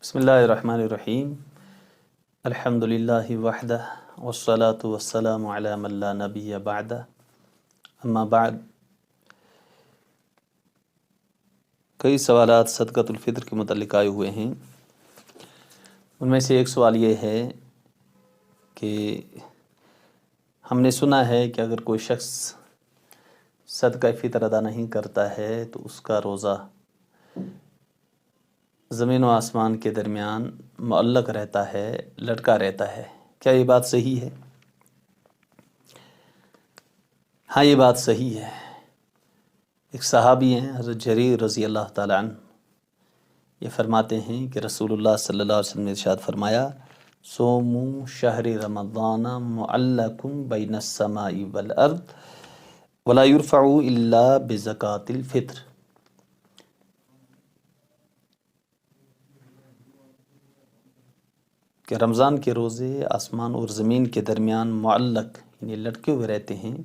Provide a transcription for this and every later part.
بسم اللہ الرحمن الرحیم الحمد للہ وحدہ والصلاة والسلام علی من لا نبی بعدہ اما بعد۔ کئی سوالات صدقۃ الفطر کے متعلق آئے ہوئے ہیں۔ ان میں سے ایک سوال یہ ہے کہ ہم نے سنا ہے کہ اگر کوئی شخص صدقہ فطر ادا نہیں کرتا ہے تو اس کا روزہ زمین و آسمان کے درمیان معلق رہتا ہے، لٹکا رہتا ہے۔ کیا یہ بات صحیح ہے؟ ہاں، یہ بات صحیح ہے۔ ایک صحابی ہیں حضرت جریر رضی اللہ تعالیٰ عنہ، یہ فرماتے ہیں کہ رسول اللہ صلی اللہ علیہ وسلم نے ارشاد فرمایا، صوموا شہر رمضان معلق بین السماء والارض ولا یرفع الا بزکاۃ الفطر۔ کہ رمضان کے روزے آسمان اور زمین کے درمیان معلق یعنی لٹکے ہوئے رہتے ہیں،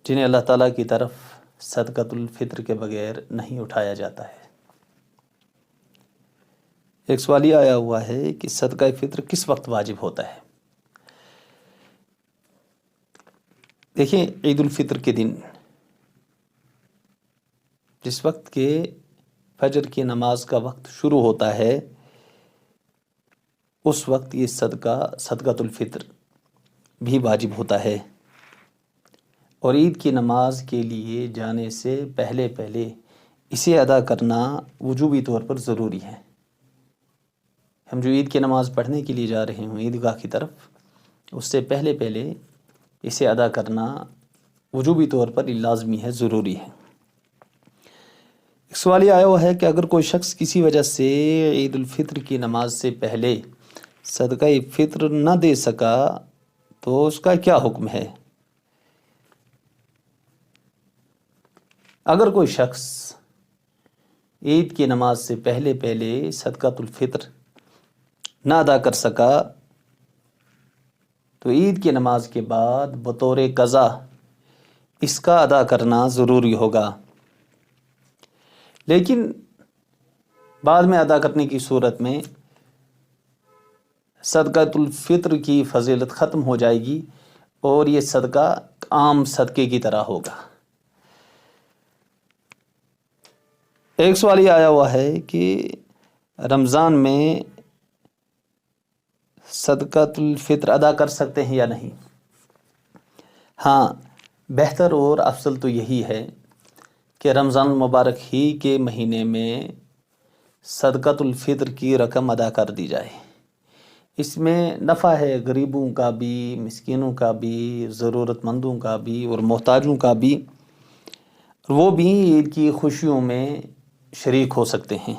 جنہیں اللہ تعالیٰ کی طرف صدقۃ الفطر کے بغیر نہیں اٹھایا جاتا ہے۔ ایک سوال یہ آیا ہوا ہے کہ صدقہ فطر کس وقت واجب ہوتا ہے؟ دیکھیں، عید الفطر کے دن جس وقت کے فجر کی نماز کا وقت شروع ہوتا ہے، اس وقت یہ صدقۃ الفطر بھی واجب ہوتا ہے، اور عید کی نماز کے لیے جانے سے پہلے اسے ادا کرنا وجوبی طور پر ضروری ہے۔ ہم جو عید کی نماز پڑھنے کے لیے جا رہے ہوں عیدگاہ کی طرف، اس سے پہلے اسے ادا کرنا وجوبی طور پر لازمی ہے، ضروری ہے۔ ایک سوال یہ آیا ہوا ہے کہ اگر کوئی شخص کسی وجہ سے عید الفطر کی نماز سے پہلے صدقہ فطر نہ دے سکا تو اس کا کیا حکم ہے؟ اگر کوئی شخص عید کی نماز سے پہلے صدقۃ الفطر نہ ادا کر سکا تو عید کی نماز کے بعد بطور قضا اس کا ادا کرنا ضروری ہوگا، لیکن بعد میں ادا کرنے کی صورت میں صدقۃ الفطر کی فضیلت ختم ہو جائے گی اور یہ صدقہ عام صدقے کی طرح ہوگا۔ ایک سوال یہ آیا ہوا ہے کہ رمضان میں صدقۃ الفطر ادا کر سکتے ہیں یا نہیں؟ ہاں، بہتر اور افضل تو یہی ہے کہ رمضان المبارک ہی کے مہینے میں صدقۃ الفطر کی رقم ادا کر دی جائے۔ اس میں نفع ہے غریبوں کا بھی، مسکینوں کا بھی، ضرورت مندوں کا بھی اور محتاجوں کا بھی، وہ بھی عید کی خوشیوں میں شریک ہو سکتے ہیں۔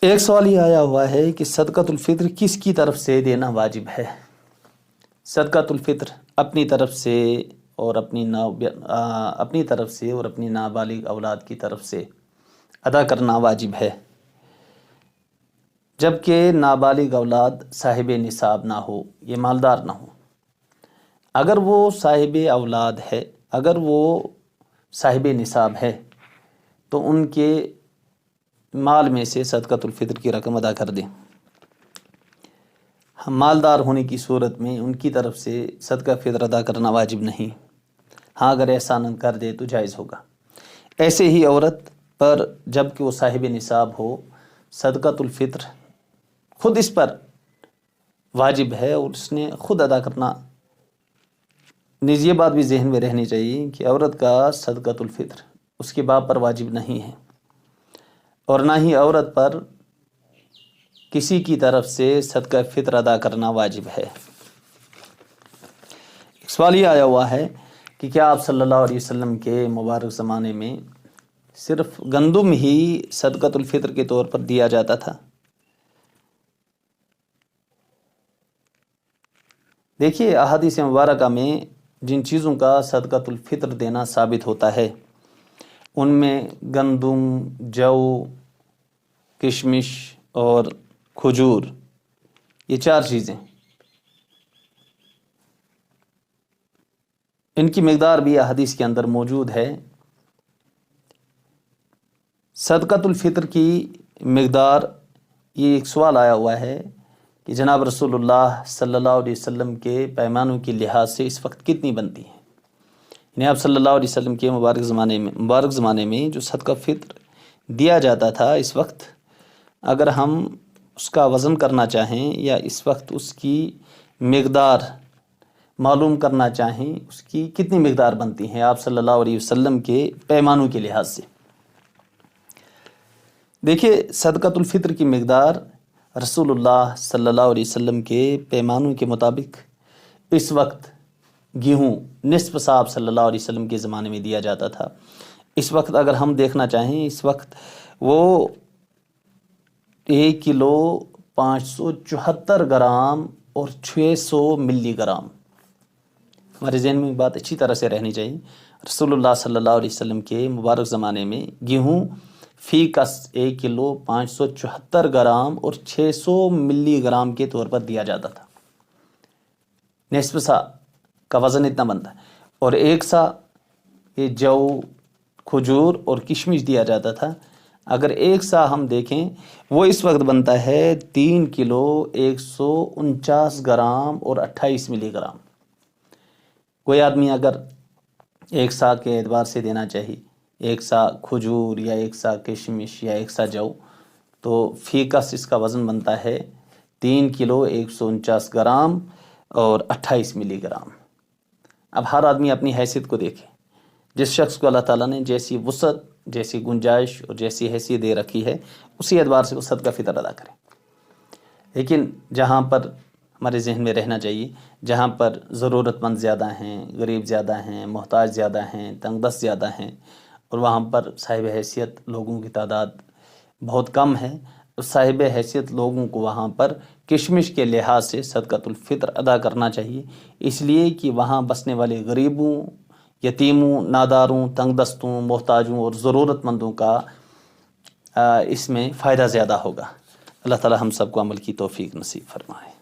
ایک سوال یہ آیا ہوا ہے کہ صدقۃ الفطر کس کی طرف سے دینا واجب ہے؟ صدقۃ الفطر اپنی طرف سے اور اپنی نابالغ اولاد کی طرف سے ادا کرنا واجب ہے، جبکہ نابالغ اولاد صاحب نصاب نہ ہو، یہ مالدار نہ ہو۔ اگر وہ صاحب نصاب ہے تو ان کے مال میں سے صدقۃ الفطر کی رقم ادا کر دیں۔ ہم مالدار ہونے کی صورت میں ان کی طرف سے صدقہ فطر ادا کرنا واجب نہیں، ہاں اگر احسان کر دے تو جائز ہوگا۔ ایسے ہی عورت پر جب کہ وہ صاحب نصاب ہو، صدقۃ الفطر خود اس پر واجب ہے اور اس نے خود ادا کرنا۔ یہ بات بھی ذہن میں رہنی چاہیے کہ عورت کا صدقۃ الفطر اس کے باپ پر واجب نہیں ہے، اور نہ ہی عورت پر کسی کی طرف سے صدقہ فطر ادا کرنا واجب ہے۔ ایک سوال یہ آیا ہوا ہے کہ کیا آپ صلی اللہ علیہ وسلم کے مبارک زمانے میں صرف گندم ہی صدقۃ الفطر کے طور پر دیا جاتا تھا؟ دیکھیے، احادیث مبارکہ میں جن چیزوں کا صدقۃ الفطر دینا ثابت ہوتا ہے ان میں گندم، جو، کشمش اور کھجور، یہ 4 چیزیں، ان کی مقدار بھی احادیث کے اندر موجود ہے۔ صدقۃ الفطر کی مقدار، یہ ایک سوال آیا ہوا ہے کہ جناب رسول اللہ صلی اللہ علیہ وسلم کے پیمانوں کے لحاظ سے اس وقت کتنی بنتی ہے؟ یعنی آپ صلی اللہ علیہ وسلم کے مبارک زمانے میں جو صدقہ فطر دیا جاتا تھا، اس وقت اگر ہم اس کا وزن کرنا چاہیں یا اس وقت اس کی مقدار معلوم کرنا چاہیں، اس کی کتنی مقدار بنتی ہیں آپ صلی اللہ علیہ وسلم کے پیمانوں کے لحاظ سے؟ دیکھیے، صدقۃ الفطر کی مقدار رسول اللہ صلی اللہ علیہ وسلم کے پیمانوں کے مطابق اس وقت گیہوں نصف صاع صلی اللہ علیہ وسلم کے زمانے میں دیا جاتا تھا۔ اس وقت اگر ہم دیکھنا چاہیں، اس وقت وہ 1 کلو 574 گرام اور 600 ملی گرام، ہمارے ذہن میں بات اچھی طرح سے رہنی چاہیے، رسول اللہ صلی اللہ علیہ وسلم کے مبارک زمانے میں گیہوں فی کس 1 کلو 574 گرام اور 600 ملی گرام کے طور پر دیا جاتا تھا۔ نصف سا کا وزن اتنا بنتا ہے، اور 1 سا یہ جو کھجور اور کشمش دیا جاتا تھا۔ اگر 1 سا ہم دیکھیں، وہ اس وقت بنتا ہے 3 کلو 149 گرام اور 28 ملی گرام۔ کوئی آدمی اگر 1 سا کے اعتبار سے دینا چاہیے، 1 سا کھجور یا 1 سا کشمش یا 1 سا جو، تو فی کس اس کا وزن بنتا ہے 3 کلو 149 گرام اور 28 ملی گرام۔ اب ہر آدمی اپنی حیثیت کو دیکھے، جس شخص کو اللہ تعالیٰ نے جیسی وسعت، جیسی گنجائش اور جیسی حیثیت دے رکھی ہے، اسی اعتبار سے وہ صدقہ فطر ادا کرے۔ لیکن جہاں پر ہمارے ذہن میں رہنا چاہیے، جہاں پر ضرورت مند زیادہ ہیں، غریب زیادہ ہیں، محتاج زیادہ ہیں، تنگ دست زیادہ ہیں، اور وہاں پر صاحب حیثیت لوگوں کی تعداد بہت کم ہے، صاحب حیثیت لوگوں کو وہاں پر کشمش کے لحاظ سے صدقۃ الفطر ادا کرنا چاہیے، اس لیے کہ وہاں بسنے والے غریبوں، یتیموں، ناداروں، تنگ دستوں، محتاجوں اور ضرورت مندوں کا اس میں فائدہ زیادہ ہوگا۔ اللہ تعالی ہم سب کو عمل کی توفیق نصیب فرمائے۔